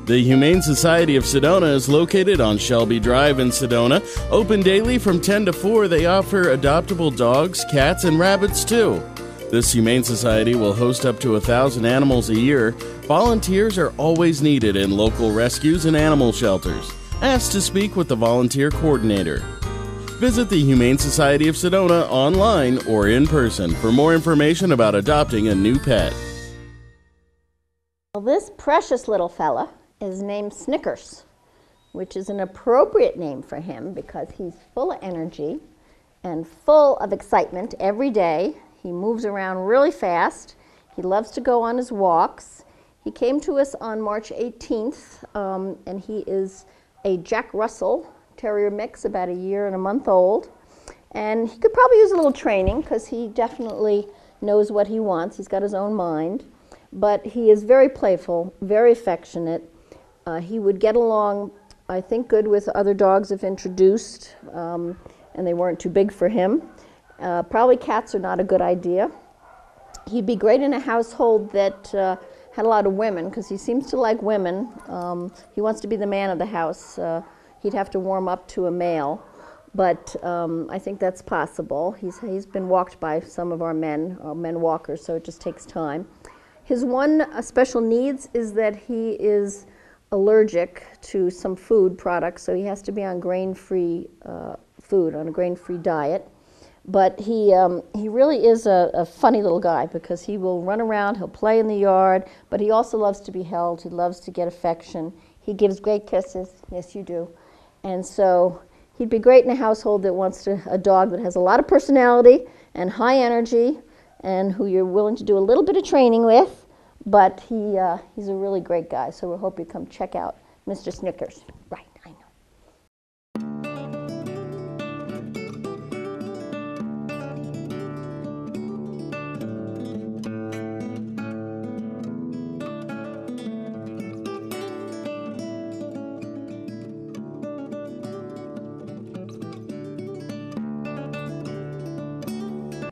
The Humane Society of Sedona is located on Shelby Drive in Sedona. Open daily from 10 to 4, they offer adoptable dogs, cats, and rabbits too. This Humane Society will host up to 1,000 animals a year. Volunteers are always needed in local rescues and animal shelters. Ask to speak with the volunteer coordinator. Visit the Humane Society of Sedona online or in person for more information about adopting a new pet. Well, this precious little fella is named Snickers, which is an appropriate name for him because he's full of energy and full of excitement every day. He moves around really fast. He loves to go on his walks. He came to us on March 18th, and he is a Jack Russell Terrier mix, about a year and a month old. And he could probably use a little training because he definitely knows what he wants. He's got his own mind. But he is very playful, very affectionate. He would get along, I think, good with other dogs if introduced, and they weren't too big for him. Probably cats are not a good idea. He'd be great in a household that had a lot of women, because he seems to like women. He wants to be the man of the house. He'd have to warm up to a male, but I think that's possible. He's been walked by some of our men walkers, so it just takes time. His one special needs is that he is allergic to some food products, so he has to be on grain-free food, on a grain-free diet. But he really is a funny little guy because he will run around, he'll play in the yard, but he also loves to be held, he loves to get affection. He gives great kisses, yes you do. And so he'd be great in a household that wants a dog that has a lot of personality and high energy and who you're willing to do a little bit of training with. But he's a really great guy, so we hope you come check out Mr. Snickers. Right, I know.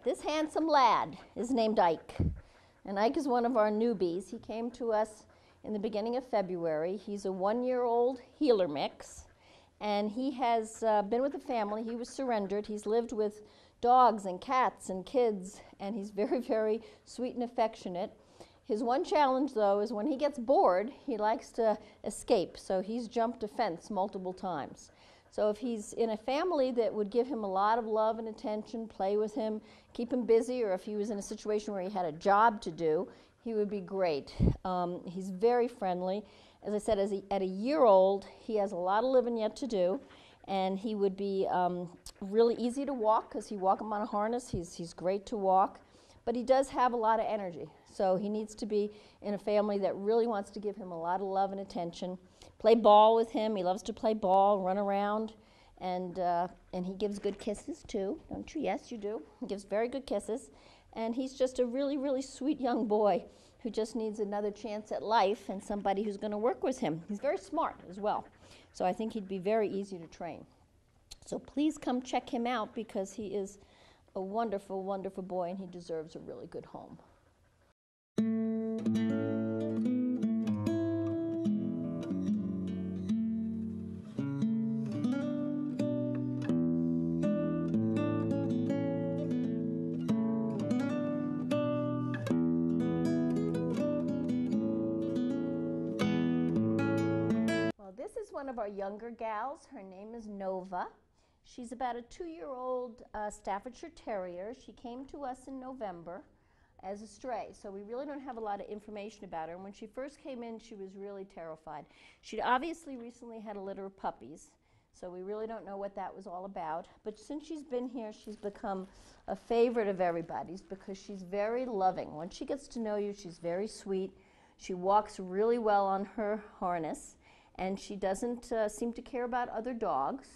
This handsome lad is named Ike. And Ike is one of our newbies. He came to us in the beginning of February. He's a 1-year-old heeler mix, and he has been with the family. He was surrendered. He's lived with dogs and cats and kids, and he's very, very sweet and affectionate. His one challenge, though, is when he gets bored, he likes to escape, so he's jumped a fence multiple times. So if he's in a family that would give him a lot of love and attention, play with him, keep him busy, or if he was in a situation where he had a job to do, he would be great. He's very friendly. As I said, at a year old, he has a lot of living yet to do, and he would be really easy to walk because you walk him on a harness. He's great to walk, but he does have a lot of energy. So he needs to be in a family that really wants to give him a lot of love and attention. Play ball with him. He loves to play ball, run around, and he gives good kisses too, don't you? Yes, you do. He gives very good kisses, and he's just a really, really sweet young boy who just needs another chance at life and somebody who's going to work with him. He's very smart as well, so I think he'd be very easy to train. So please come check him out because he is a wonderful, wonderful boy, and he deserves a really good home. This is one of our younger gals. Her name is Nova. She's about a 2-year-old Staffordshire Terrier. She came to us in November as a stray, so we really don't have a lot of information about her. And when she first came in, she was really terrified. She'd obviously recently had a litter of puppies, so we really don't know what that was all about. But since she's been here, she's become a favorite of everybody's because she's very loving. Once she gets to know you, she's very sweet. She walks really well on her harness. and she doesn't seem to care about other dogs.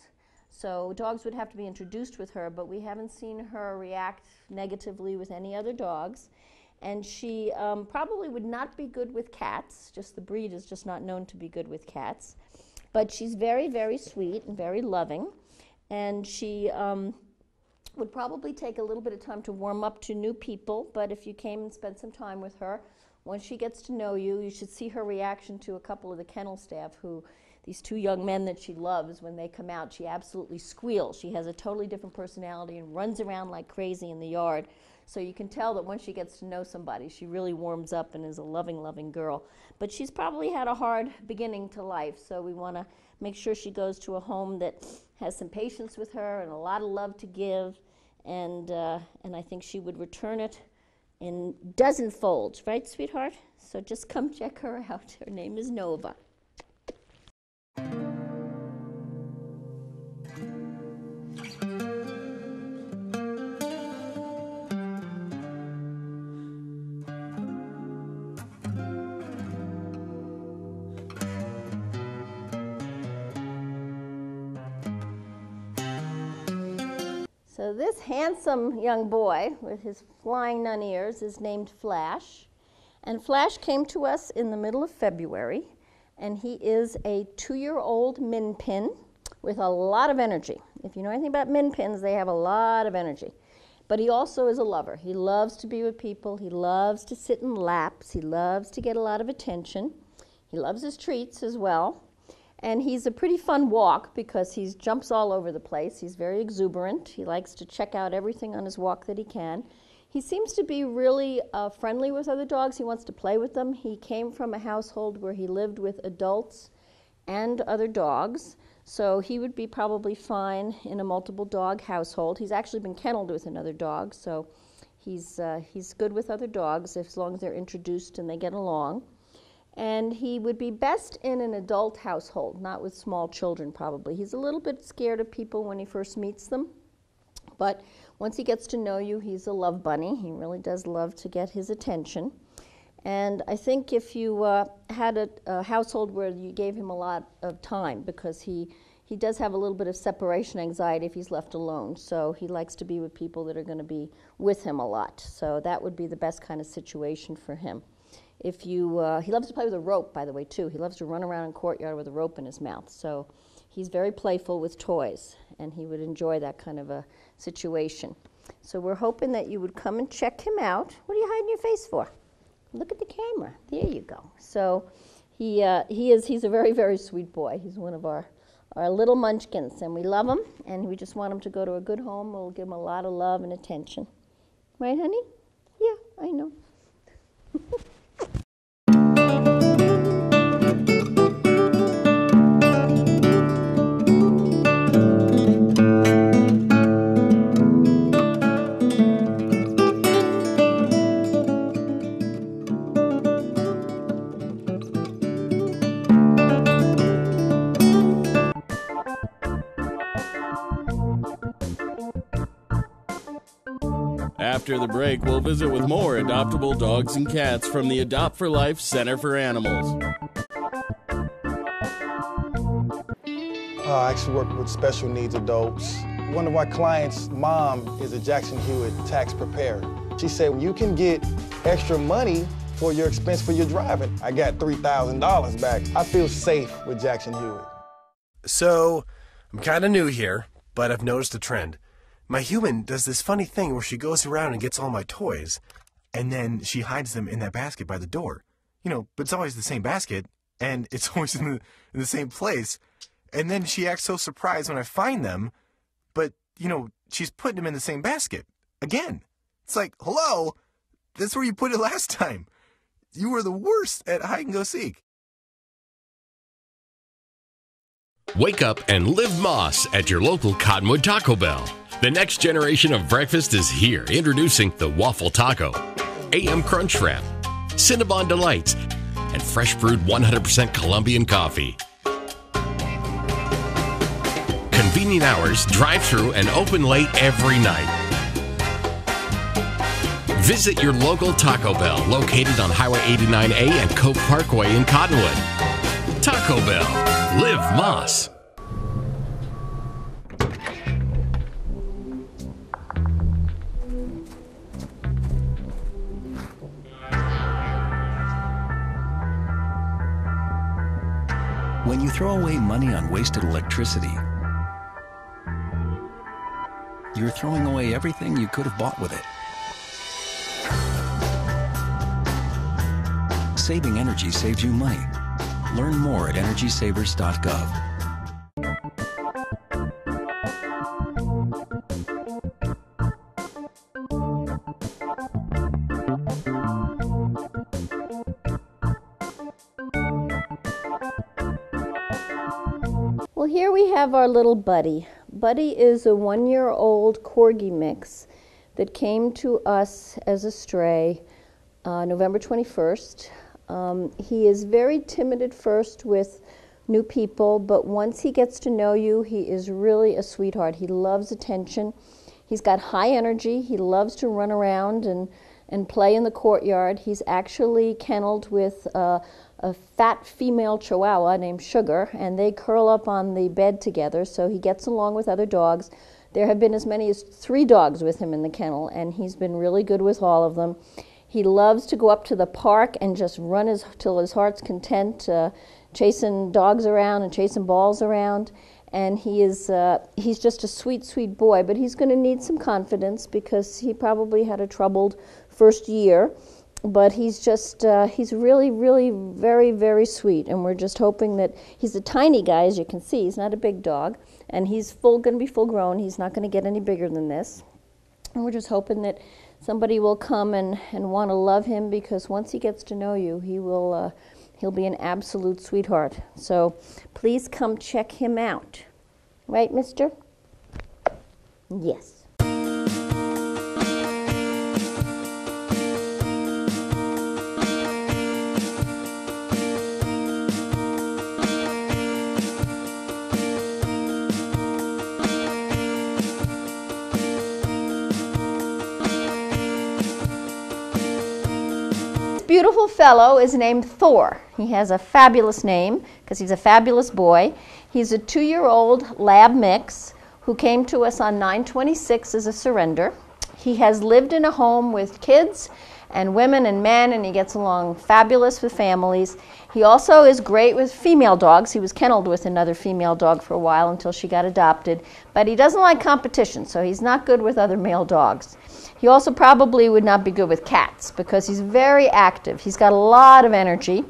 So dogs would have to be introduced with her, but we haven't seen her react negatively with any other dogs. And she probably would not be good with cats. Just the breed is just not known to be good with cats. But she's very, very sweet and very loving. And she would probably take a little bit of time to warm up to new people. But if you came and spent some time with her, once she gets to know you, you should see her reaction to a couple of the kennel staff who, these two young men that she loves, when they come out, she absolutely squeals. She has a totally different personality and runs around like crazy in the yard. So you can tell that once she gets to know somebody, she really warms up and is a loving, loving girl. But she's probably had a hard beginning to life, so we want to make sure she goes to a home that has some patience with her and a lot of love to give, and I think she would return it in dozen folds, right, sweetheart? So just come check her out. Her name is Nova. So this handsome young boy with his flying nun ears is named Flash. And Flash came to us in the middle of February, and he is a 2-year-old min pin with a lot of energy. If you know anything about min pins, they have a lot of energy. But he also is a lover. He loves to be with people. He loves to sit in laps. He loves to get a lot of attention. He loves his treats as well. And he's a pretty fun walk because he jumps all over the place. He's very exuberant. He likes to check out everything on his walk that he can. He seems to be really friendly with other dogs. He wants to play with them. He came from a household where he lived with adults and other dogs, so he would be probably fine in a multiple dog household. He's actually been kenneled with another dog, so he's good with other dogs as long as they're introduced and they get along. And he would be best in an adult household, not with small children probably. He's a little bit scared of people when he first meets them, but once he gets to know you, he's a love bunny. He really does love to get his attention. And I think if you had a household where you gave him a lot of time, because he does have a little bit of separation anxiety if he's left alone, so he likes to be with people that are going to be with him a lot. So that would be the best kind of situation for him. If you, he loves to play with a rope, by the way, too. He loves to run around in the courtyard with a rope in his mouth. So he's very playful with toys, and he would enjoy that kind of a situation. So we're hoping that you would come and check him out. What are you hiding your face for? Look at the camera. There you go. So he's a very, very sweet boy. He's one of our little munchkins, and we love him, and we just want him to go to a good home. We'll give him a lot of love and attention. Right, honey? Yeah, I know. After the break, we'll visit with more adoptable dogs and cats from the Adopt for Life Center for Animals. I actually work with special needs adults. One of my clients' mom is a Jackson Hewitt tax preparer. She said, you can get extra money for your expense for your driving. I got $3,000 back. I feel safe with Jackson Hewitt. So, I'm kind of new here, but I've noticed a trend. My human does this funny thing where she goes around and gets all my toys, and then she hides them in that basket by the door. You know, but it's always the same basket, and it's always in the same place. And then she acts so surprised when I find them, but, you know, she's putting them in the same basket. Again. It's like, hello? That's where you put it last time. You were the worst at hide and go seek. Wake up and live Moss at your local Cottonwood Taco Bell. The next generation of breakfast is here. Introducing the Waffle Taco, AM Crunch Wrap, Cinnabon Delights, and fresh brewed 100% Colombian coffee. Convenient hours, drive-through, and open late every night. Visit your local Taco Bell located on Highway 89A and Coke Parkway in Cottonwood. Taco Bell. Live Más. When you throw away money on wasted electricity, you're throwing away everything you could have bought with it. Saving energy saves you money. Learn more at EnergySavers.gov. Well, here we have our little Buddy. Buddy is a 1-year-old Corgi mix that came to us as a stray November 21st. He is very timid at first with new people, but once he gets to know you, he is really a sweetheart. He loves attention. He's got high energy. He loves to run around and play in the courtyard. He's actually kenneled with a fat female Chihuahua named Sugar, and they curl up on the bed together, so he gets along with other dogs. There have been as many as 3 dogs with him in the kennel, and he's been really good with all of them. He loves to go up to the park and just run till his heart's content, chasing dogs around and chasing balls around. And he's just a sweet, sweet boy, but he's going to need some confidence because he probably had a troubled first year. But he's really, really very, very sweet, and we're just hoping that he's a tiny guy, as you can see. He's not a big dog, and he's going to be full grown. He's not going to get any bigger than this. And we're just hoping that somebody will come and want to love him, because once he gets to know you, he'll be an absolute sweetheart. So please come check him out. Right, mister? Yes. Beautiful fellow is named Thor. He has a fabulous name because he's a fabulous boy. He's a 2-year-old lab mix who came to us on 9/26 as a surrender. He has lived in a home with kids and women and men, and he gets along fabulous with families. He also is great with female dogs. He was kenneled with another female dog for a while until she got adopted, but he doesn't like competition, so he's not good with other male dogs. He also probably would not be good with cats because he's very active. He's got a lot of energy.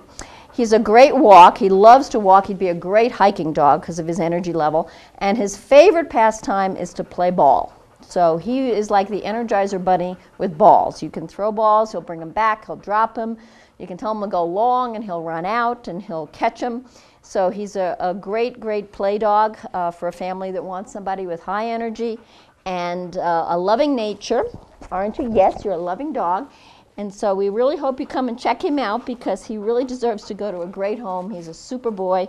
He's a great walk. He loves to walk. He'd be a great hiking dog because of his energy level. And his favorite pastime is to play ball. So he is like the Energizer Bunny with balls. You can throw balls, he'll bring them back, he'll drop them. You can tell him to go long and he'll run out and he'll catch them. So he's a great, great play dog for a family that wants somebody with high energy and a loving nature. Aren't you? Yes, you're a loving dog. And so we really hope you come and check him out because he really deserves to go to a great home. He's a super boy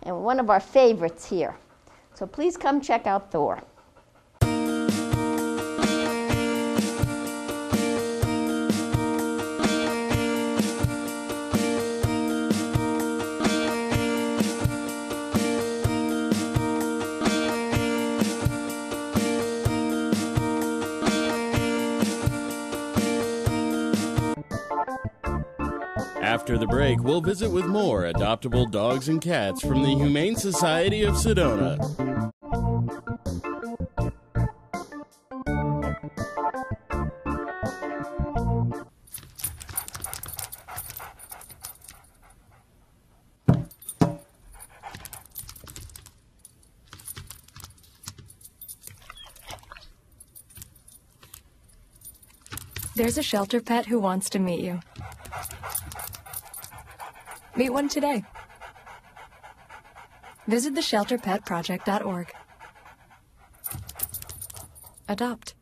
and one of our favorites here. So please come check out Thor. After the break, we'll visit with more adoptable dogs and cats from the Humane Society of Sedona. There's a shelter pet who wants to meet you. Meet one today. Visit theshelterpetproject.org. Adopt.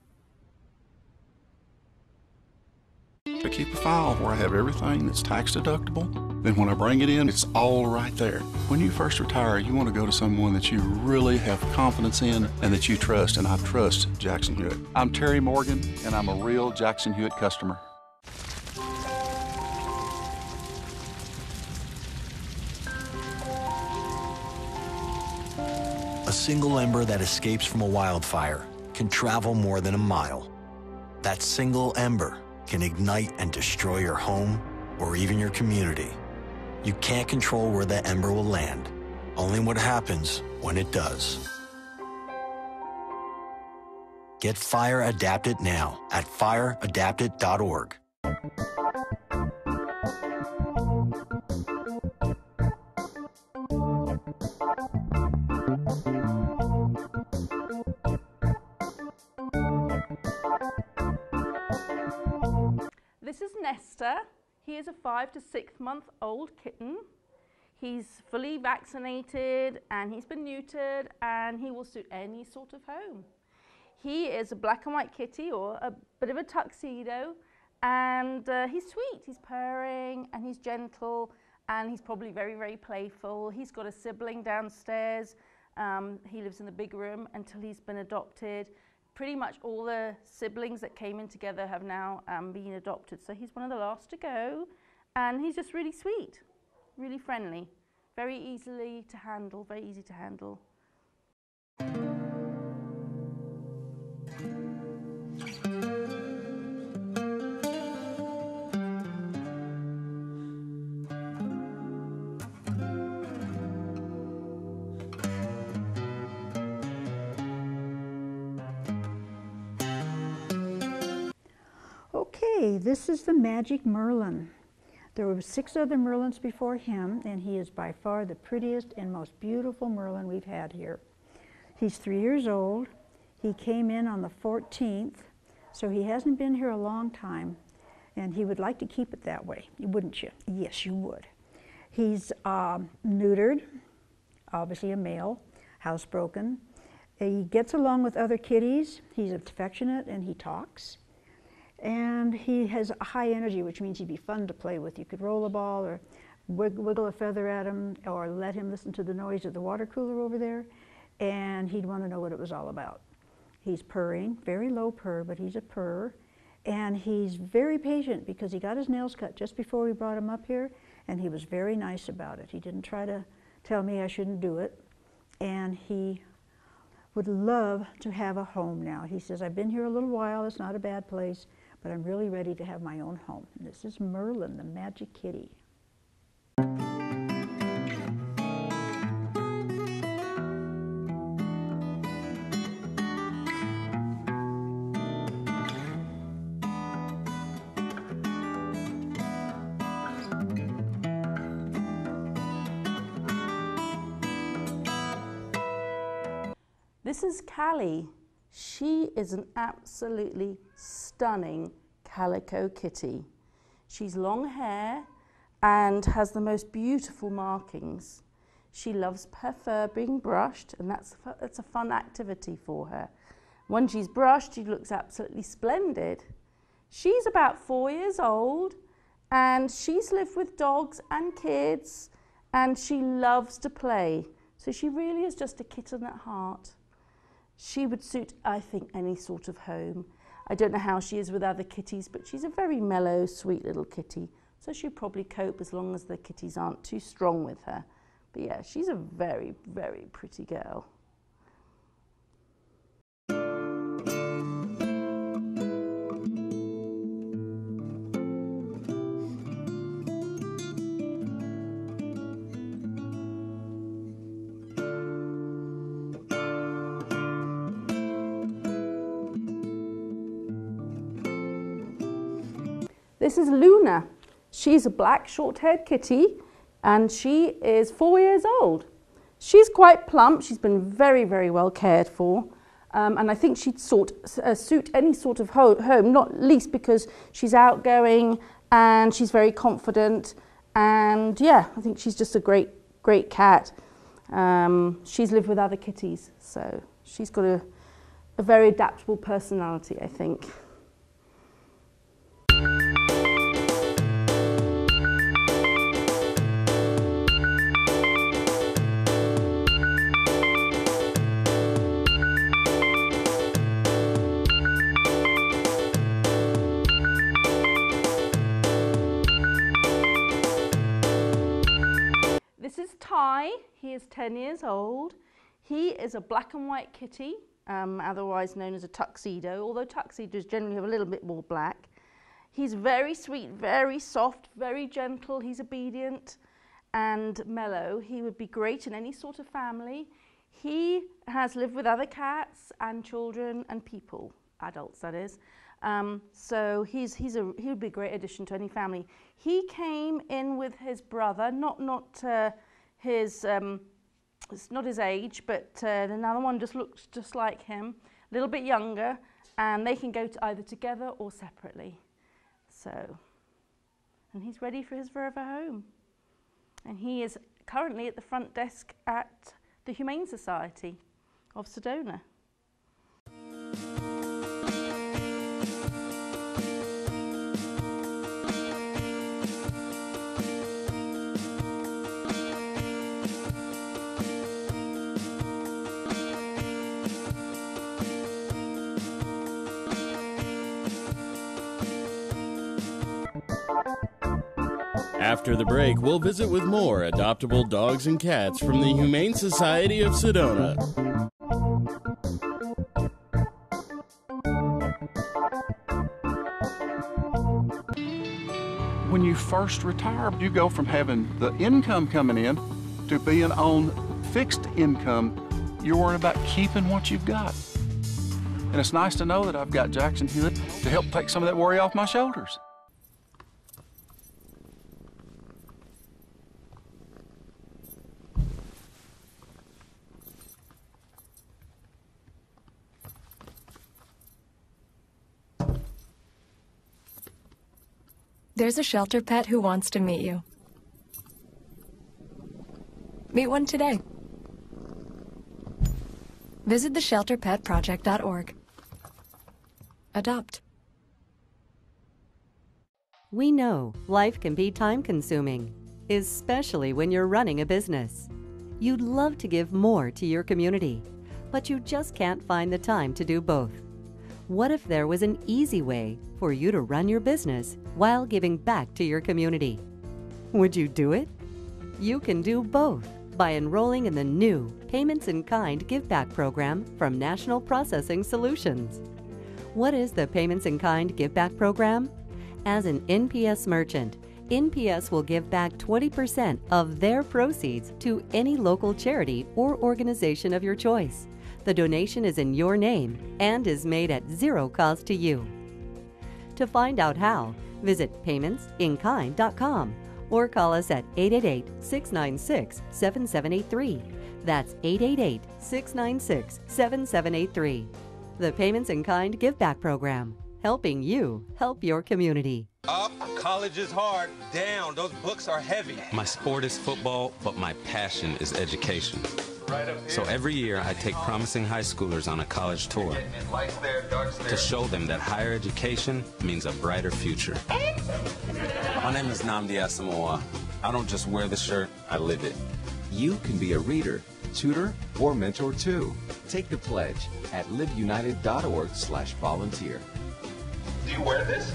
I keep a file where I have everything that's tax deductible. Then when I bring it in, it's all right there. When you first retire, you want to go to someone that you really have confidence in and that you trust, and I trust Jackson Hewitt. I'm Terry Morgan, and I'm a real Jackson Hewitt customer. single ember that escapes from a wildfire can travel more than a mile. That single ember can ignite and destroy your home or even your community. You can't control where that ember will land, only what happens when it does. Get Fire Adapted now at fireadapted.org. This is Nestor. He is a 5 to 6 month old kitten. He's fully vaccinated and he's been neutered and he will suit any sort of home. He is a black and white kitty, or a bit of a tuxedo, and he's sweet. He's purring and he's gentle and he's probably very, very playful. He's got a sibling downstairs. He lives in the big room until he's been adopted. Pretty much all the siblings that came in together have now been adopted. So he's one of the last to go, and he's just really sweet, really friendly, very easy to handle. Okay, this is the Magic Merlin. There were 6 other Merlins before him, and he is by far the prettiest and most beautiful Merlin we've had here. He's 3 years old. He came in on the 14th, so he hasn't been here a long time, and he would like to keep it that way, wouldn't you? Yes, you would. He's neutered, obviously a male, housebroken. He gets along with other kitties. He's affectionate and he talks. And he has a high energy, which means he'd be fun to play with. You could roll a ball or wiggle a feather at him or let him listen to the noise of the water cooler over there, and he'd want to know what it was all about. He's purring, very low purr, but he's a purr. And he's very patient because he got his nails cut just before we brought him up here, and he was very nice about it. He didn't try to tell me I shouldn't do it. And he would love to have a home now. He says, I've been here a little while, it's not a bad place, but I'm really ready to have my own home. And this is Merlin, the Magic Kitty. This is Callie. She is an absolutely stunning calico kitty. She's long hair and has the most beautiful markings. She loves her fur being brushed, and that's a fun activity for her. When she's brushed, she looks absolutely splendid. She's about 4 years old, and she's lived with dogs and kids, and she loves to play. So she really is just a kitten at heart. She would suit, I think, any sort of home. I don't know how she is with other kitties, but she's a very mellow, sweet little kitty. So she'll probably cope as long as the kitties aren't too strong with her. But yeah, she's a very, very pretty girl. This is Luna. She's a black short-haired kitty and she is 4 years old. She's quite plump. She's been very, very well cared for. And I think she'd suit any sort of home, not least because she's outgoing and she's very confident. And yeah, I think she's just a great, great cat. She's lived with other kitties, so she's got a very adaptable personality, I think. This is Ty. He is 10 years old. He is a black and white kitty, otherwise known as a tuxedo, although tuxedos generally have a little bit more black. He's very sweet, very soft, very gentle. He's obedient and mellow. He would be great in any sort of family. He has lived with other cats and children and people, adults that is. So he would be a great addition to any family. He came in with his brother, it's not his age, but another one just looks just like him, a little bit younger, and they can go either together or separately. So, and he's ready for his forever home. And he is currently at the front desk at the Humane Society of Sedona. After the break, we'll visit with more adoptable dogs and cats from the Humane Society of Sedona. When you first retire, you go from having the income coming in to being on fixed income. You're worrying about keeping what you've got. And it's nice to know that I've got Jackson Hewitt to help take some of that worry off my shoulders. There's a shelter pet who wants to meet you. Meet one today. Visit theshelterpetproject.org. Adopt. We know life can be time-consuming, especially when you're running a business. You'd love to give more to your community, but you just can't find the time to do both. What if there was an easy way for you to run your business while giving back to your community? Would you do it? You can do both by enrolling in the new Payments in Kind Give Back program from National Processing Solutions. What is the Payments in Kind Give Back program? As an NPS merchant, NPS will give back 20% of their proceeds to any local charity or organization of your choice. The donation is in your name and is made at zero cost to you. To find out how, visit paymentsinkind.com or call us at 888-696-7783. That's 888-696-7783. The Payments in Kind Give Back program, helping you help your community. Up, college is hard. Down, those books are heavy. My sport is football, but my passion is education. So every year I take promising high schoolers on a college tour to show them that higher education means a brighter future. My name is Nnamdi Asamoah. I don't just wear the shirt, I live it. You can be a reader, tutor, or mentor too. Take the pledge at liveunited.org/volunteer. Do you wear this?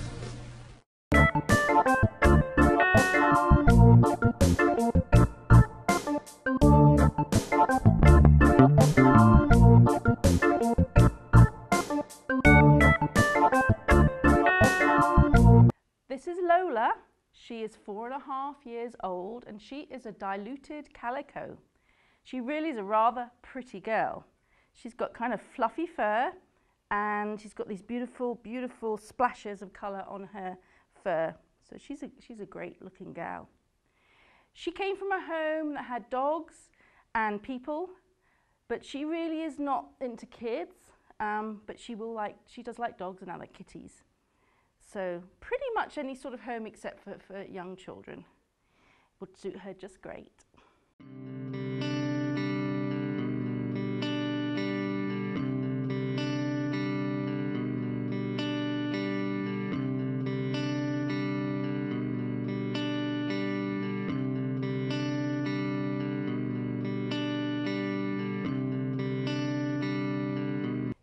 This is Lola. She is 4.5 years old and she is a diluted calico. She really is a rather pretty girl. She's got kind of fluffy fur and she's got these beautiful, beautiful splashes of colour on her fur. So she's a great looking gal. She came from a home that had dogs and people, but she really is not into kids, but she does like dogs and other kitties. So pretty much any sort of home except for young children would suit her just great.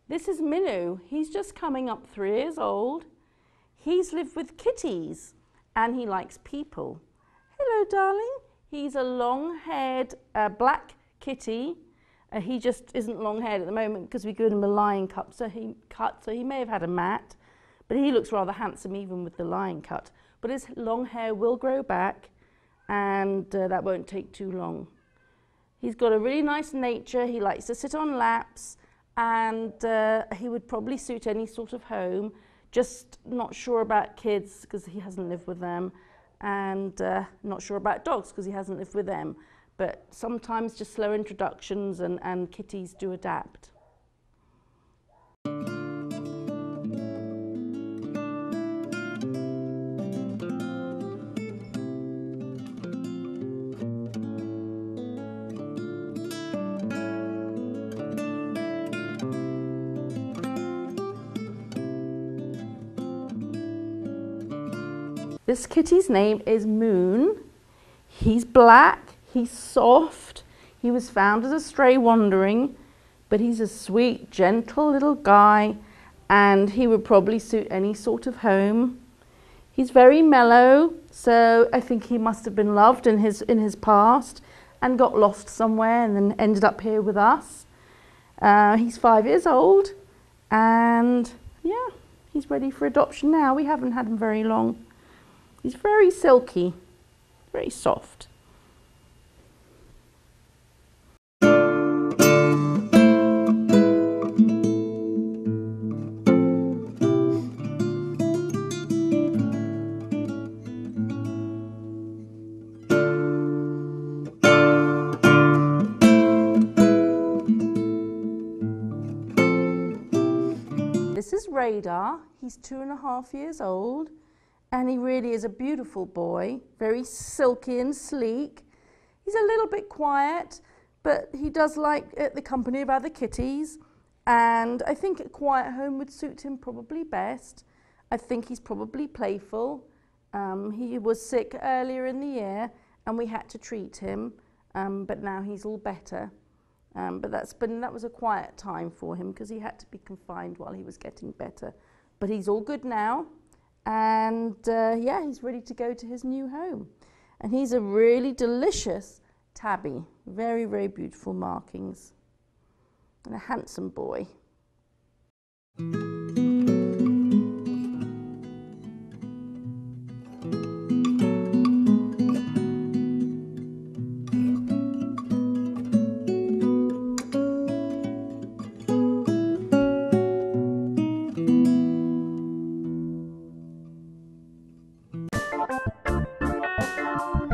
This is Minu. He's just coming up 3 years old. He's lived with kitties and he likes people. Hello, darling. He's a long-haired black kitty. He just isn't long-haired at the moment because we gave him a line cut, so he may have had a mat, but he looks rather handsome even with the line cut. But his long hair will grow back, and that won't take too long. He's got a really nice nature. He likes to sit on laps, and he would probably suit any sort of home. Just not sure about kids because he hasn't lived with them, and not sure about dogs because he hasn't lived with them. But sometimes just slow introductions and kitties do adapt. This kitty's name is Moon. He's black, he's soft. He was found as a stray wandering, but he's a sweet, gentle little guy, and he would probably suit any sort of home. He's very mellow, so I think he must have been loved in his past and got lost somewhere and then ended up here with us. He's 5 years old, and yeah, he's ready for adoption now. We haven't had him very long. He's very silky, very soft. This is Radar. He's 2.5 years old. And he really is a beautiful boy, very silky and sleek. He's a little bit quiet, but he does like the company of other kitties. And I think a quiet home would suit him probably best. I think he's probably playful. He was sick earlier in the year and we had to treat him, but now he's all better. But that was a quiet time for him because he had to be confined while he was getting better. But he's all good now. And yeah, he's ready to go to his new home. And he's a really delicious tabby. Very, very beautiful markings. And a handsome boy.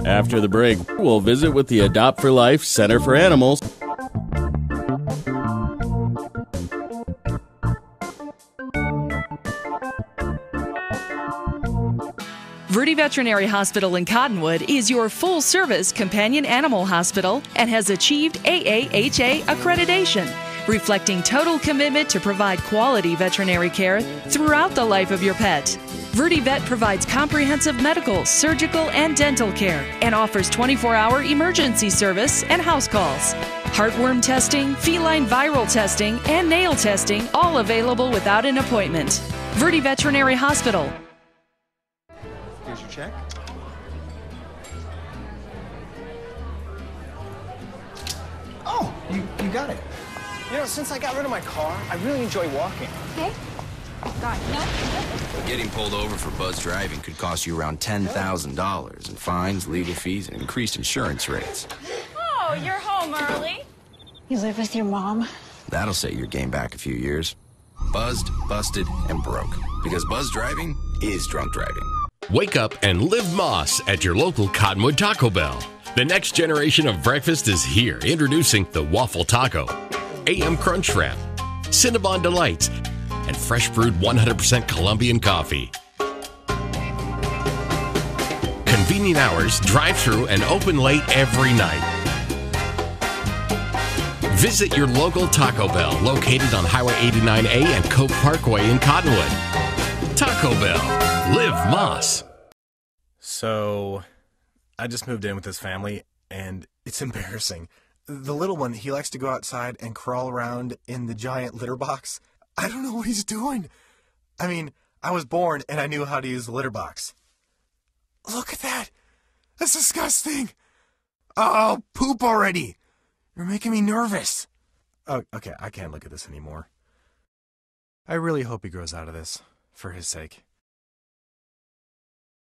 After the break, we'll visit with the Adopt for Life Center for Animals. Verde Veterinary Hospital in Cottonwood is your full-service companion animal hospital and has achieved AAHA accreditation, reflecting total commitment to provide quality veterinary care throughout the life of your pet. Verde Vet provides comprehensive medical, surgical, and dental care and offers 24-hour emergency service and house calls. Heartworm testing, feline viral testing, and nail testing, all available without an appointment. Verde Veterinary Hospital. Here's your check. Oh, you got it. You know, since I got rid of my car, I really enjoy walking. Okay. Got it. No. Getting pulled over for buzz driving could cost you around $10,000 in fines, legal fees, and increased insurance rates. Oh, you're home early. You live with your mom? That'll set your game back a few years. Buzzed, busted, and broke. Because buzz driving is drunk driving. Wake up and live Moss at your local Cottonwood Taco Bell. The next generation of breakfast is here. Introducing the Waffle Taco, AM Crunch Wrap, Cinnabon Delights, and fresh brewed 100% Colombian coffee. Convenient hours, drive-through, and open late every night. Visit your local Taco Bell located on Highway 89A and Coke Parkway in Cottonwood. Taco Bell. Live Moss. So, I just moved in with this family, and it's embarrassing. The little one, he likes to go outside and crawl around in the giant litter box. I don't know what he's doing. I mean, I was born and I knew how to use the litter box. Look at that. That's disgusting. Oh, poop already. You're making me nervous. Oh, okay, I can't look at this anymore. I really hope he grows out of this, for his sake.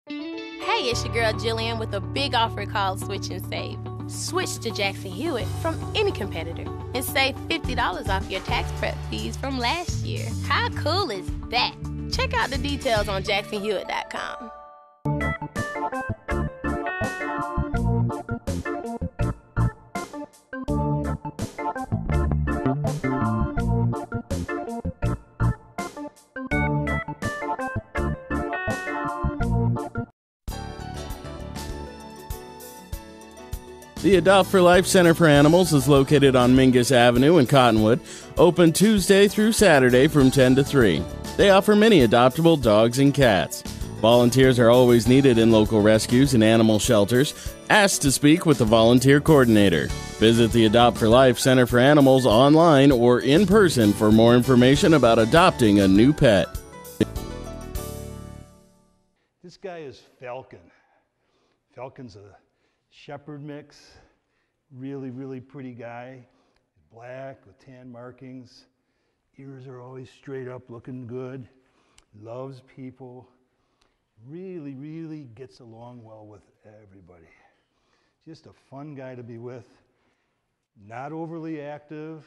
Hey, it's your girl Jillian with a big offer called Switch and Save. Switch to Jackson Hewitt from any competitor and save $50 off your tax prep fees from last year. How cool is that? Check out the details on jacksonhewitt.com. The Adopt for Life Center for Animals is located on Mingus Avenue in Cottonwood, open Tuesday through Saturday from 10 to 3. They offer many adoptable dogs and cats. Volunteers are always needed in local rescues and animal shelters. Ask to speak with the volunteer coordinator. Visit the Adopt for Life Center for Animals online or in person for more information about adopting a new pet. This guy is Falcon. Falcon's a shepherd mix, really, really pretty guy. Black with tan markings. Ears are always straight up, looking good. Loves people. Really, really gets along well with everybody. Just a fun guy to be with. Not overly active,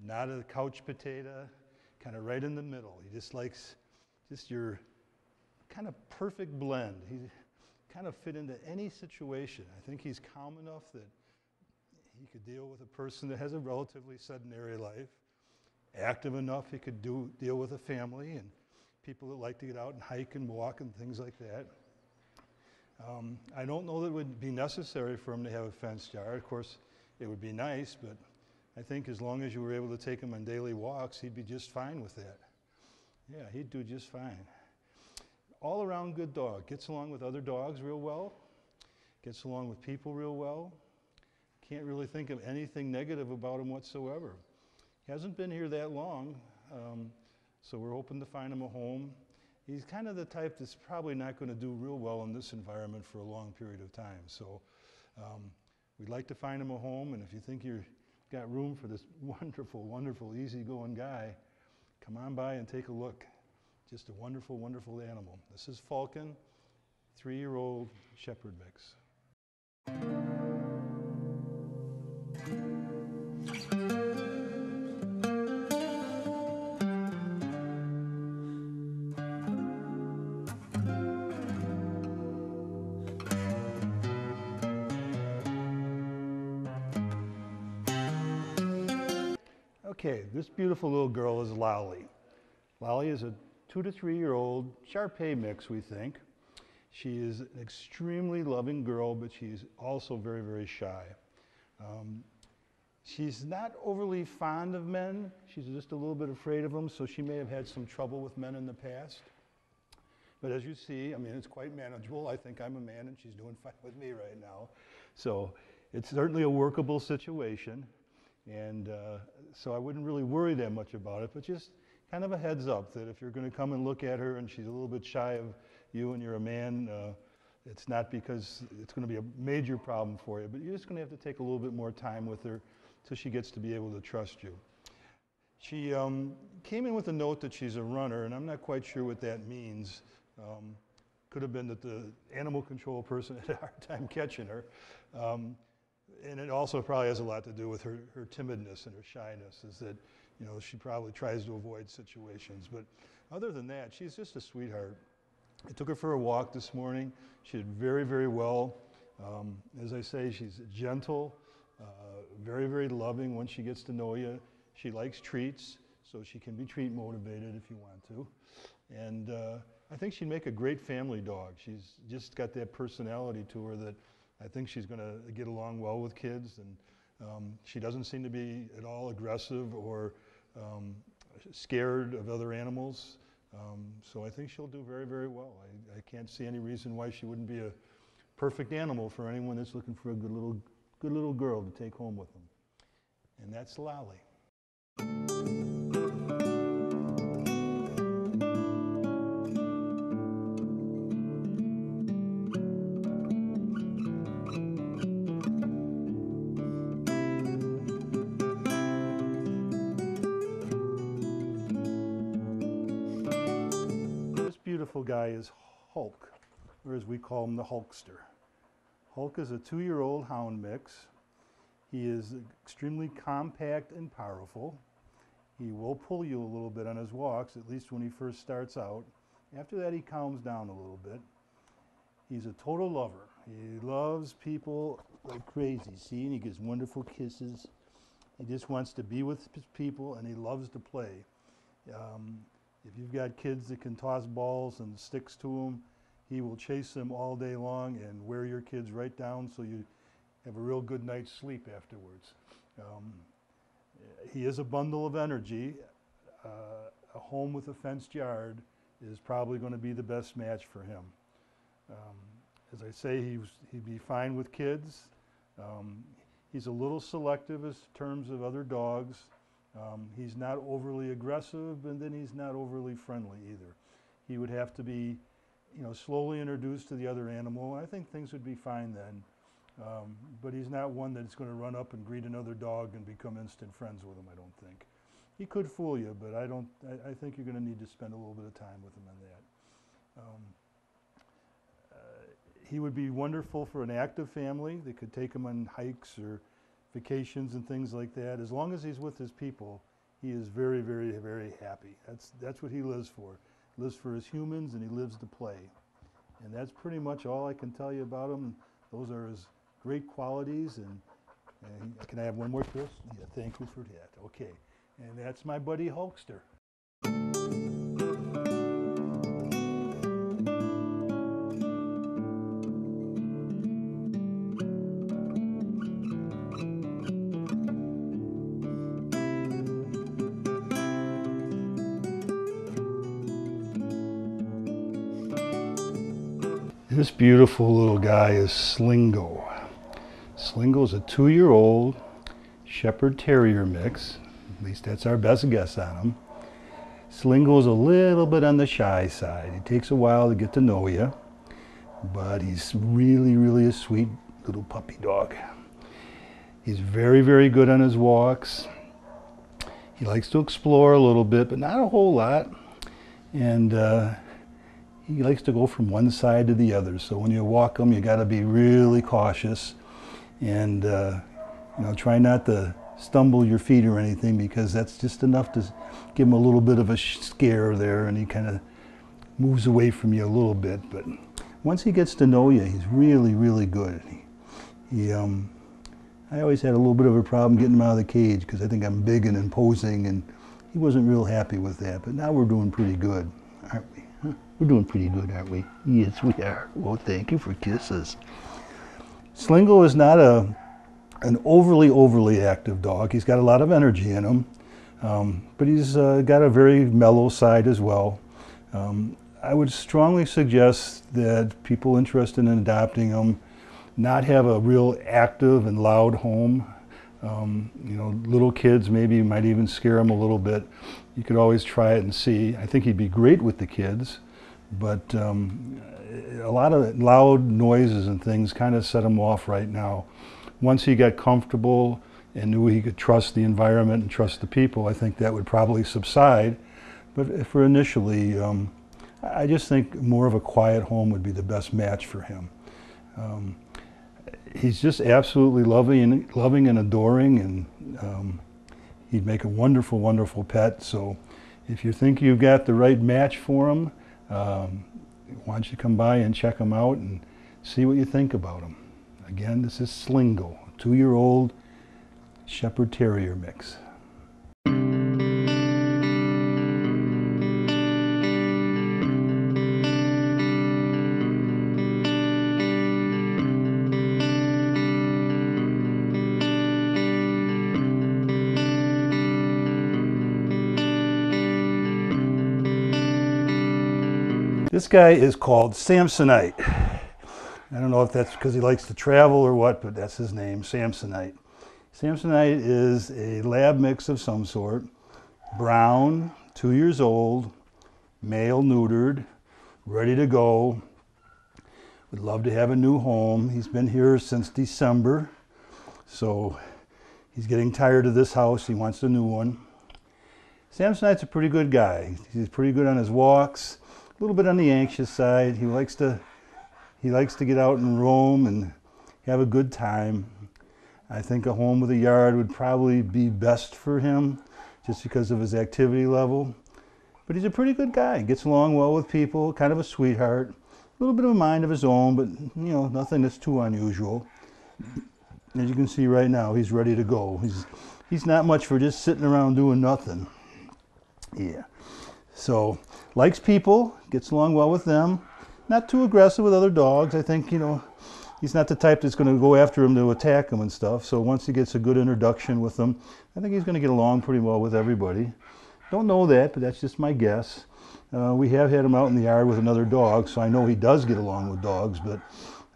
not a couch potato, kind of right in the middle. He just likes just your kind of perfect blend. He kind of fit into any situation. I think he's calm enough that he could deal with a person that has a relatively sedentary life, active enough he could deal with a family and people that like to get out and hike and walk and things like that. I don't know that it would be necessary for him to have a fenced yard. Of course, it would be nice, but I think as long as you were able to take him on daily walks, he'd be just fine with that. Yeah, he'd do just fine. All around good dog. Gets along with other dogs real well. Gets along with people real well. Can't really think of anything negative about him whatsoever. He hasn't been here that long, so we're hoping to find him a home. He's kind of the type that's probably not going to do real well in this environment for a long period of time. So we'd like to find him a home, and if you think you've got room for this wonderful, wonderful, easygoing guy, come on by and take a look. Just a wonderful, wonderful animal. This is Falcon, 3-year-old shepherd mix. Okay, this beautiful little girl is Lolly. Lolly is a 2 to 3-year-old Shar-Pei mix, we think. She is an extremely loving girl, but she's also very, very shy. She's not overly fond of men. She's just a little bit afraid of them, so she may have had some trouble with men in the past. But as you see, I mean, it's quite manageable. I think I'm a man, and she's doing fine with me right now. So it's certainly a workable situation. And so I wouldn't really worry that much about it, but just kind of a heads up that if you're going to come and look at her and she's a little bit shy of you and you're a man, it's not because it's going to be a major problem for you, but you're just going to have to take a little bit more time with her till she gets to be able to trust you. She came in with a note that she's a runner, and I'm not quite sure what that means. Could have been that the animal control person had a hard time catching her. And it also probably has a lot to do with her timidness and her shyness, is that, you know, she probably tries to avoid situations. But other than that, she's just a sweetheart. I took her for a walk this morning. She did very, very well. As I say, she's gentle, very, very loving once she gets to know you. She likes treats, so she can be treat motivated if you want to. And I think she'd make a great family dog. She's just got that personality to her that I think she's going to get along well with kids, and she doesn't seem to be at all aggressive or scared of other animals. So I think she'll do very, very well. I can't see any reason why she wouldn't be a perfect animal for anyone that's looking for a good little girl to take home with them. And that's Lolly. wonderful guy is Hulk, or as we call him, the Hulkster. Hulk is a 2-year-old hound mix. He is extremely compact and powerful. He will pull you a little bit on his walks, at least when he first starts out. After that, he calms down a little bit. He's a total lover. He loves people like crazy, see, and he gives wonderful kisses. He just wants to be with his people, and he loves to play. If you've got kids that can toss balls and sticks to them, he will chase them all day long and wear your kids right down so you have a real good night's sleep afterwards. He is a bundle of energy. A home with a fenced yard is probably going to be the best match for him. As I say, he'd be fine with kids. He's a little selective in terms of other dogs. He's not overly aggressive, and then he's not overly friendly either. He would have to be, slowly introduced to the other animal. I think things would be fine then. But he's not one that's going to run up and greet another dog and become instant friends with him, I don't think. He could fool you, but I think you're going to need to spend a little bit of time with him on that. He would be wonderful for an active family. They could take him on hikes or vacations and things like that. As long as he's with his people, he is very, very, very happy. That's what he lives for. He lives for his humans, and he lives to play. And that's pretty much all I can tell you about him. Those are his great qualities. And can I have one more, Chris? Yeah, thank you for that. Okay. And that's my buddy Hulkster. This beautiful little guy is Slingo. Slingo is a 2-year-old Shepherd Terrier mix. At least that's our best guess on him. Slingo is a little bit on the shy side. He takes a while to get to know you, but he's really, really a sweet little puppy dog. He's very, very good on his walks. He likes to explore a little bit, but not a whole lot. And he likes to go from one side to the other. So when you walk him, you got to be really cautious, and try not to stumble your feet or anything, because that's just enough to give him a little bit of a scare there, and he kind of moves away from you a little bit. But once he gets to know you, he's really, really good. I always had a little bit of a problem getting him out of the cage because I think I'm big and imposing, and he wasn't real happy with that. But now we're doing pretty good, aren't we? Huh? We're doing pretty good, aren't we? Yes, we are. Well, thank you for kisses. Slingo is not an overly active dog. He's got a lot of energy in him, but he's got a very mellow side as well. I would strongly suggest that people interested in adopting him not have a real active and loud home. Little kids maybe might even scare him a little bit. You could always try it and see. I think he'd be great with the kids, but a lot of loud noises and things kind of set him off right now. Once he got comfortable and knew he could trust the environment and trust the people, I think that would probably subside. But for initially, I just think more of a quiet home would be the best match for him. He's just absolutely loving and adoring, and he'd make a wonderful, wonderful pet. So if you think you've got the right match for him, why don't you come by and check him out and see what you think about him. Again, this is Slingo, a 2-year-old Shepherd Terrier mix. This guy is called Samsonite. I don't know if that's because he likes to travel or what, but that's his name, Samsonite. Samsonite is a lab mix of some sort. Brown, 2 years old, male neutered, ready to go. Would love to have a new home. He's been here since December, so he's getting tired of this house. He wants a new one. Samsonite's a pretty good guy. He's pretty good on his walks. little bit on the anxious side. He likes to get out and roam and have a good time. I think a home with a yard would probably be best for him just because of his activity level. But he's a pretty good guy. Gets along well with people, kind of a sweetheart. A little bit of a mind of his own, but you know, nothing that's too unusual. As you can see right now, he's ready to go. He's not much for just sitting around doing nothing. Yeah. So, likes people, gets along well with them. Not too aggressive with other dogs. I think, you know, he's not the type that's going to go after him to attack him and stuff. So once he gets a good introduction with them, I think he's going to get along pretty well with everybody. Don't know that, but that's just my guess. We have had him out in the yard with another dog, so I know he does get along with dogs, but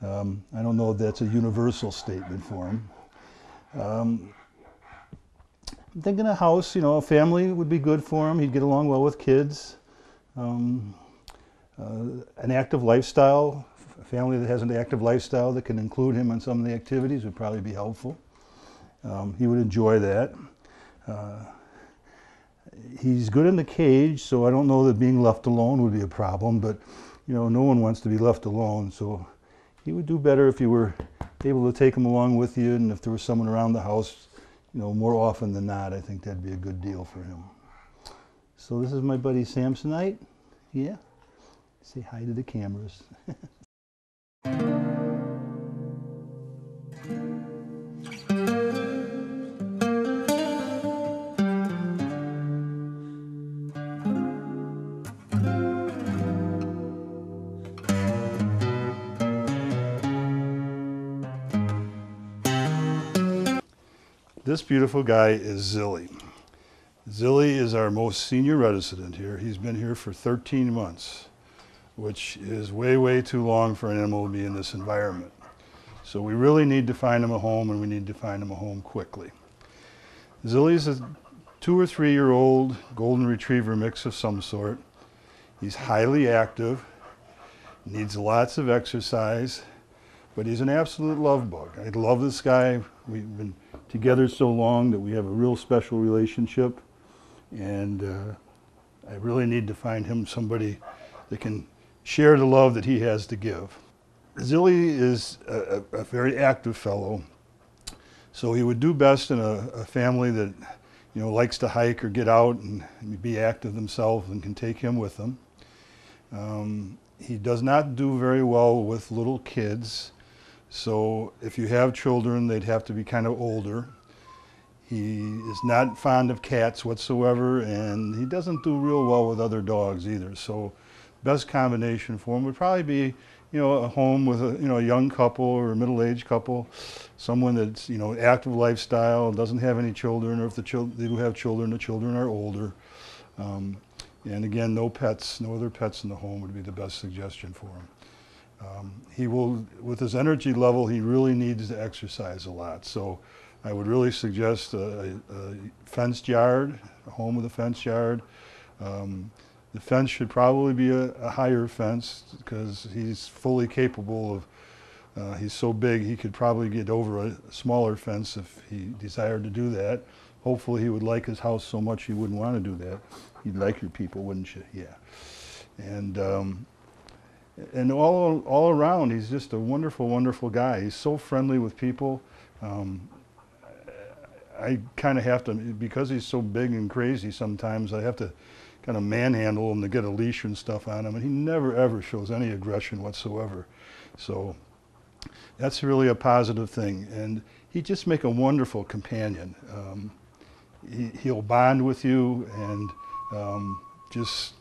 I don't know if that's a universal statement for him. I'm thinking a house, you know, a family would be good for him. He'd get along well with kids. An active lifestyle, a family that has an active lifestyle that can include him in some of the activities would probably be helpful. He would enjoy that. He's good in the cage, so I don't know that being left alone would be a problem, but you know, no one wants to be left alone, so he would do better if you were able to take him along with you, and if there was someone around the house, you know, more often than not, I think that'd be a good deal for him. So this is my buddy Samsonite. Yeah. Say hi to the cameras. This beautiful guy is Zilly. Zilly is our most senior resident here. He's been here for 13 months, which is way, way too long for an animal to be in this environment. So we really need to find him a home, and we need to find him a home quickly. Zilly's a 2 or 3 year old golden retriever mix of some sort. He's highly active, needs lots of exercise, but he's an absolute love bug. I love this guy. We've been together so long that we have a real special relationship, and I really need to find him somebody that can share the love that he has to give. Zilly is a very active fellow, so he would do best in a family that, you know, likes to hike or get out and be active themselves and can take him with them. He does not do very well with little kids, so if you have children, they'd have to be kind of older. He is not fond of cats whatsoever, and he doesn't do real well with other dogs either. So best combination for him would probably be, you know, a home with a, you know, a young couple or a middle-aged couple, someone that's, you know, active lifestyle, doesn't have any children, or if they do have children, the children are older. And again, no pets, no other pets in the home would be the best suggestion for him. He will, with his energy level, he really needs to exercise a lot. So I would really suggest a fenced yard, a home with a fenced yard. The fence should probably be a higher fence because he's fully capable of, he's so big he could probably get over a smaller fence if he desired to do that. Hopefully he would like his house so much he wouldn't want to do that. You'd like your people, wouldn't you? Yeah. And all around, he's just a wonderful, wonderful guy. He's so friendly with people. I kind of have to, because he's so big and crazy sometimes, I have to kind of manhandle him to get a leash and stuff on him, and he never ever shows any aggression whatsoever. So that's really a positive thing, and he'd just make a wonderful companion. He'll bond with you and just,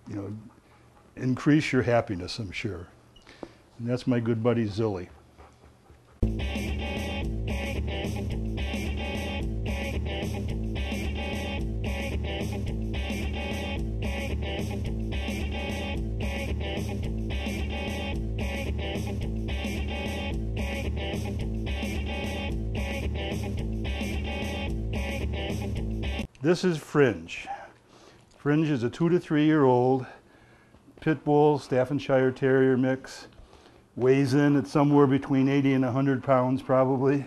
you know, increase your happiness, I'm sure. And that's my good buddy Zilly. This is Fringe. Fringe is a 2 to 3 year old Pit Bull, Staffordshire Terrier mix. Weighs in at somewhere between 80 and 100 pounds probably.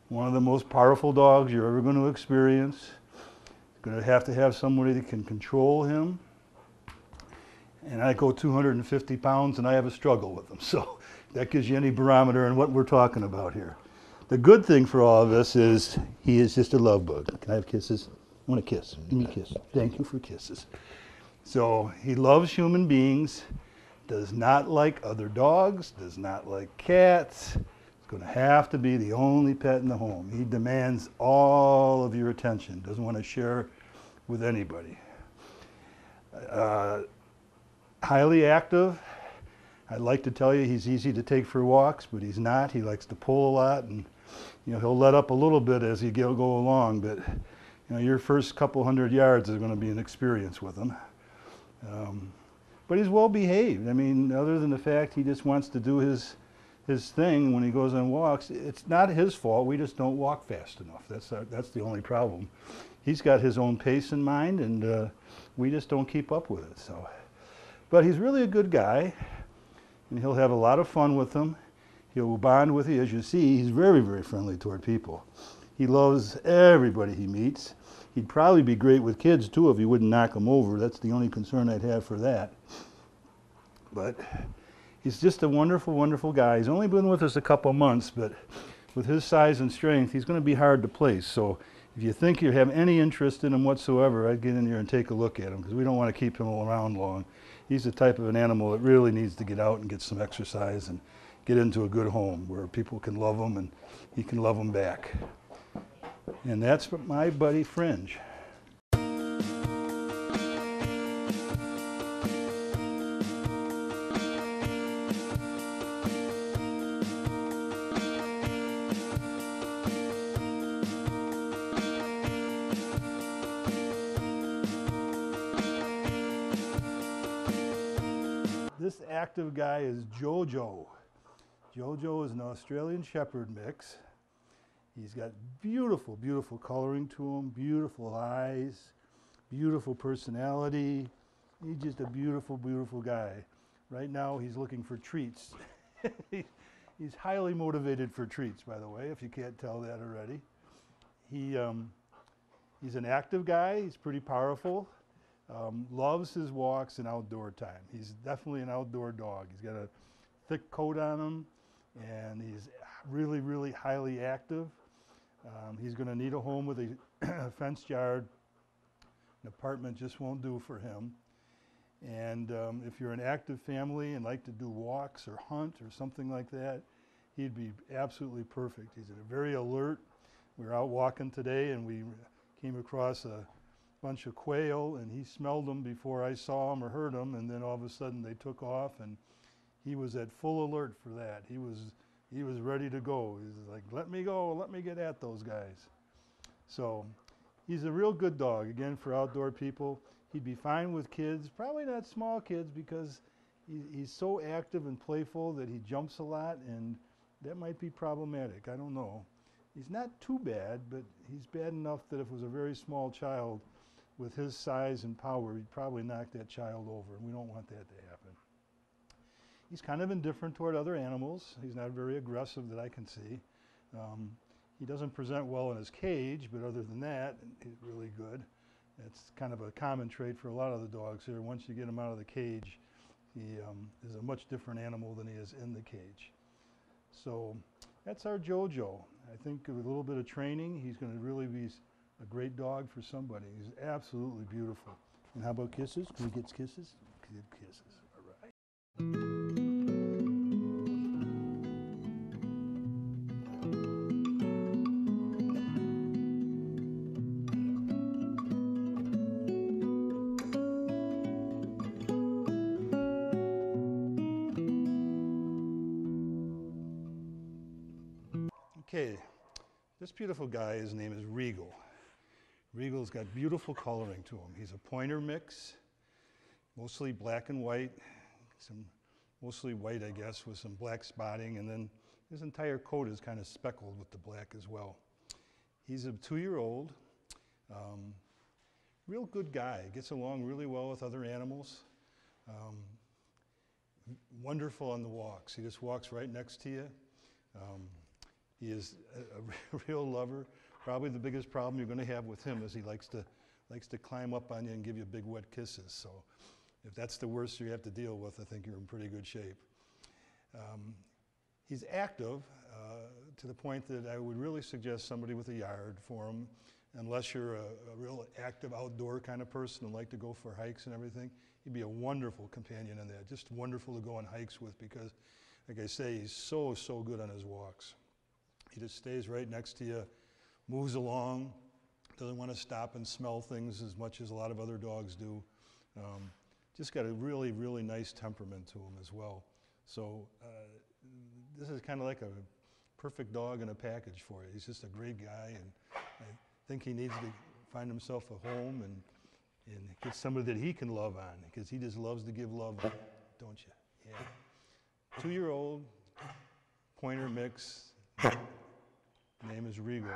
One of the most powerful dogs you're ever going to experience. You're going to have somebody that can control him. and I go 250 pounds and I have a struggle with him. So that gives you any barometer on what we're talking about here. The good thing for all of us is he is just a love bug. Can I have kisses? I want a kiss. Give me a kiss. Thank you for kisses. So he loves human beings, does not like other dogs, does not like cats. It's going to have to be the only pet in the home. He demands all of your attention, doesn't want to share with anybody. Highly active. I'd like to tell you he's easy to take for walks, but he's not. He likes to pull a lot, and he'll let up a little bit as you go along, but your first couple 100 yards is going to be an experience with him. But he's well behaved. I mean, other than the fact he just wants to do his thing when he goes on walks, it's not his fault. We just don't walk fast enough. That's the only problem. He's got his own pace in mind, and we just don't keep up with it. So, but he's really a good guy, and he'll have a lot of fun with them. He'll bond with you. As you see, he's very, very friendly toward people. He loves everybody he meets. He'd probably be great with kids too if he wouldn't knock them over. That's the only concern I'd have for that. But he's just a wonderful, wonderful guy. He's only been with us a couple months, but with his size and strength, he's going to be hard to place. So if you think you have any interest in him whatsoever, I'd get in here and take a look at him, because we don't want to keep him around long. He's the type of an animal that really needs to get out and get some exercise and get into a good home where people can love him and he can love them back. And that's my buddy Fringe. This active guy is Jojo. Jojo is an Australian Shepherd mix. He's got beautiful, beautiful coloring to him, beautiful eyes, beautiful personality. He's just a beautiful, beautiful guy. Right now he's looking for treats. He's highly motivated for treats, by the way, if you can't tell that already. He's an active guy. He's pretty powerful. Loves his walks and outdoor time. He's definitely an outdoor dog. He's got a thick coat on him, and he's really, really highly active. He's going to need a home with a fenced yard. An apartment just won't do for him. And if you're an active family and like to do walks or hunt or something like that, he'd be absolutely perfect. He's very alert. We were out walking today and we came across a bunch of quail, and he smelled them before I saw them or heard them, and then all of a sudden they took off, and he was at full alert for that. He was ready to go. He was like, let me go, let me get at those guys. So he's a real good dog, again, for outdoor people. He'd be fine with kids, probably not small kids, because he's so active and playful that he jumps a lot, and that might be problematic. I don't know. He's not too bad, but he's bad enough that if it was a very small child with his size and power, he'd probably knock that child over, and we don't want that to happen. He's kind of indifferent toward other animals. He's not very aggressive that I can see. He doesn't present well in his cage, but other than that, he's really good. It's kind of a common trait for a lot of the dogs here. Once you get him out of the cage, he is a much different animal than he is in the cage. So that's our Jojo. I think with a little bit of training, he's going to really be a great dog for somebody. He's absolutely beautiful. And how about kisses? Can we get kisses? Good kisses. All right. Okay, this beautiful guy, his name is Regal. Regal's got beautiful coloring to him. He's a pointer mix, mostly black and white, mostly white, I guess, with some black spotting, and then his entire coat is kind of speckled with the black as well. He's a 2-year-old, real good guy, gets along really well with other animals, wonderful on the walks. He just walks right next to you. He is a real lover. Probably the biggest problem you're going to have with him is he likes to climb up on you and give you big wet kisses. So If that's the worst you have to deal with, I think you're in pretty good shape. He's active to the point that I would really suggest somebody with a yard for him, unless you're a real active outdoor kind of person and like to go for hikes and everything. He'd be a wonderful companion in that, just wonderful to go on hikes with because, like I say, he's so good on his walks. He just stays right next to you, moves along, doesn't want to stop and smell things as much as a lot of other dogs do. Just got a really nice temperament to him as well. So this is kind of like a perfect dog in a package for you. He's just a great guy, and I think he needs to find himself a home and get somebody that he can love on, because he just loves to give love, don't you? Yeah. 2-year-old, pointer mix. Name is Regal.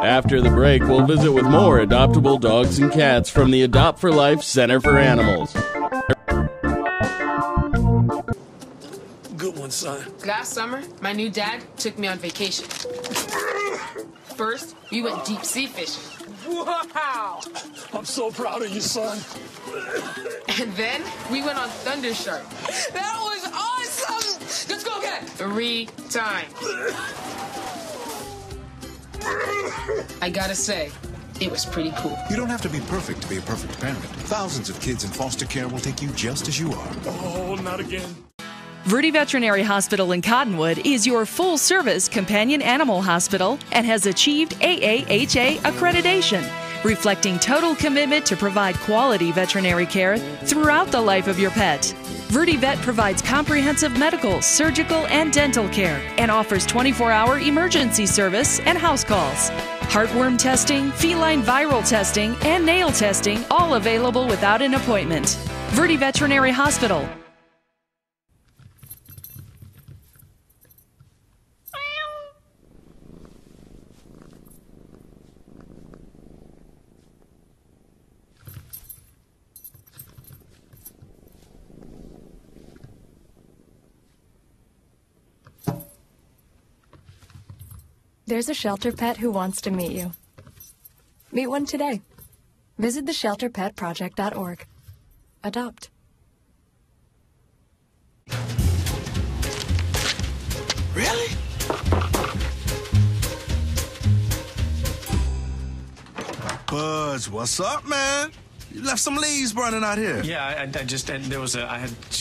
After the break, we'll visit with more adoptable dogs and cats from the Adopt for Life Center for Animals. Good one, son. Last summer, my new dad took me on vacation. First, we went deep sea fishing. Wow! I'm so proud of you, son. And then we went on Thunder Shark. That was awesome! Let's go again! 3 times. I gotta say, it was pretty cool. You don't have to be perfect to be a perfect parent. Thousands of kids in foster care will take you just as you are. Oh, not again. Verde Veterinary Hospital in Cottonwood is your full-service companion animal hospital and has achieved AAHA accreditation, reflecting total commitment to provide quality veterinary care throughout the life of your pet. Verde Vet provides comprehensive medical, surgical, and dental care and offers 24-hour emergency service and house calls. Heartworm testing, feline viral testing, and nail testing, all available without an appointment. Verde Veterinary Hospital. There's a shelter pet who wants to meet you. Meet one today. Visit theshelterpetproject.org. Adopt. Really? Buzz, what's up, man? You left some leaves burning out here. Yeah, I just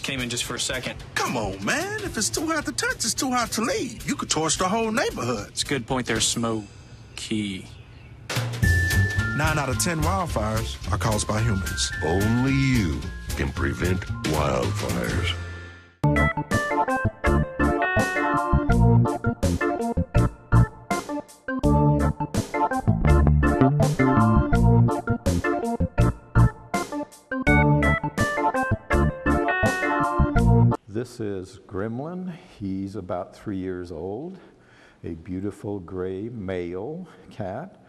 came in just for a second. Come on, man. If it's too hot to touch, it's too hot to leave. You could torch the whole neighborhood. It's a good point there, Smokey. 9 out of 10 wildfires are caused by humans. Only you can prevent wildfires. This is Gremlin. He's about 3 years old, a beautiful gray male cat.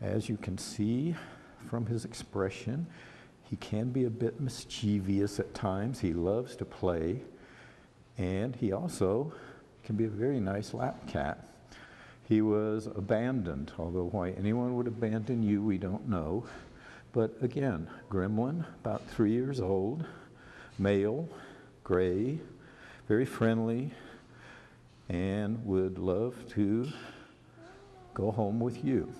As you can see from his expression, he can be a bit mischievous at times. He loves to play, and he also can be a very nice lap cat. He was abandoned, although why anyone would abandon you, we don't know. But again, Gremlin, about 3 years old, male, gray, very friendly, and would love to go home with you.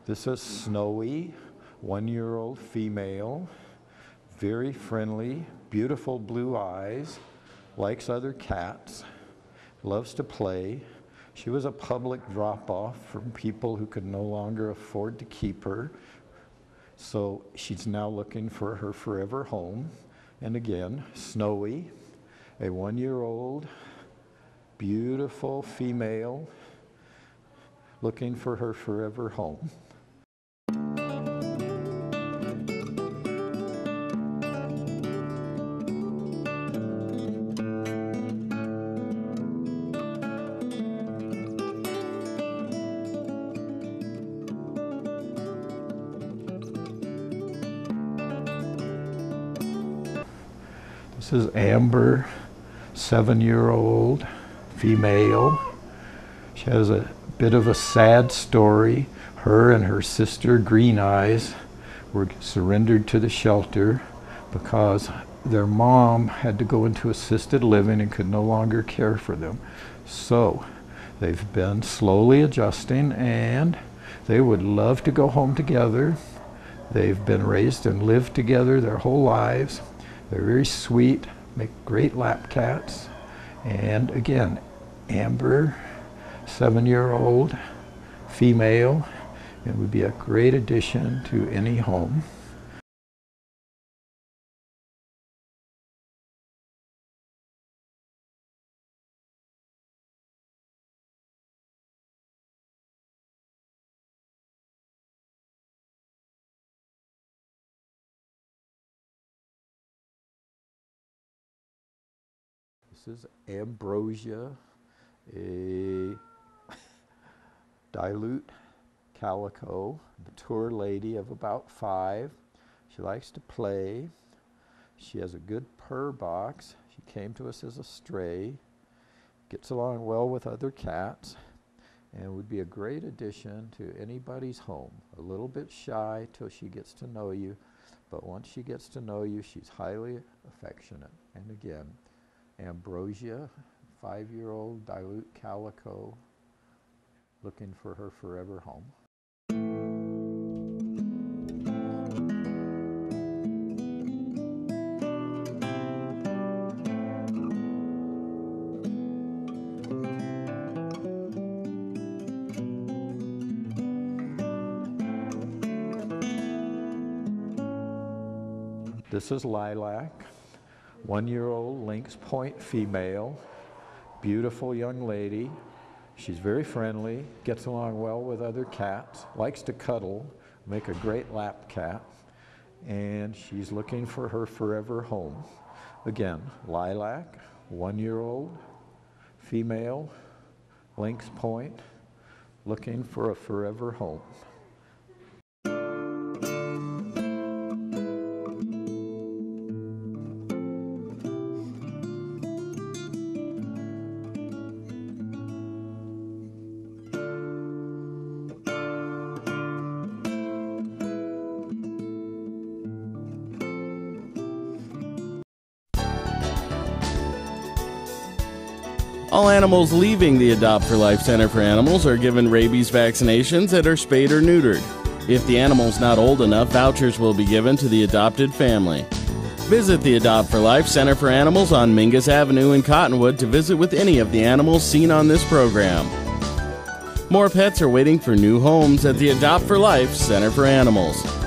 This is Snowy, 1-year-old female, very friendly, beautiful blue eyes, likes other cats, loves to play. She was a public drop-off from people who could no longer afford to keep her. So she's now looking for her forever home. And again, Snowy, a 1-year-old, beautiful female, looking for her forever home. This is Amber, 7-year-old female. She has a bit of a sad story. Her and her sister, Green Eyes, were surrendered to the shelter because their mom had to go into assisted living and could no longer care for them. So they've been slowly adjusting, and they would love to go home together. They've been raised and lived together their whole lives. They're very sweet, make great lap cats. And again, Amber, 7-year-old female, and would be a great addition to any home. This is Ambrosia, a dilute calico, mature lady of about 5. She likes to play. She has a good purr box. She came to us as a stray, gets along well with other cats, and would be a great addition to anybody's home. A little bit shy till she gets to know you, but once she gets to know you, she's highly affectionate. And again, Ambrosia, 5-year-old dilute calico, looking for her forever home. This is Lilac, 1-year-old Lynx Point female, beautiful young lady. She's very friendly, gets along well with other cats, likes to cuddle, make a great lap cat, and she's looking for her forever home. Again, Lilac, 1-year-old female, Lynx Point, looking for a forever home. All animals leaving the Adopt for Life Center for Animals are given rabies vaccinations and are spayed or neutered. If the animal's not old enough, vouchers will be given to the adopted family. Visit the Adopt for Life Center for Animals on Mingus Avenue in Cottonwood to visit with any of the animals seen on this program. More pets are waiting for new homes at the Adopt for Life Center for Animals.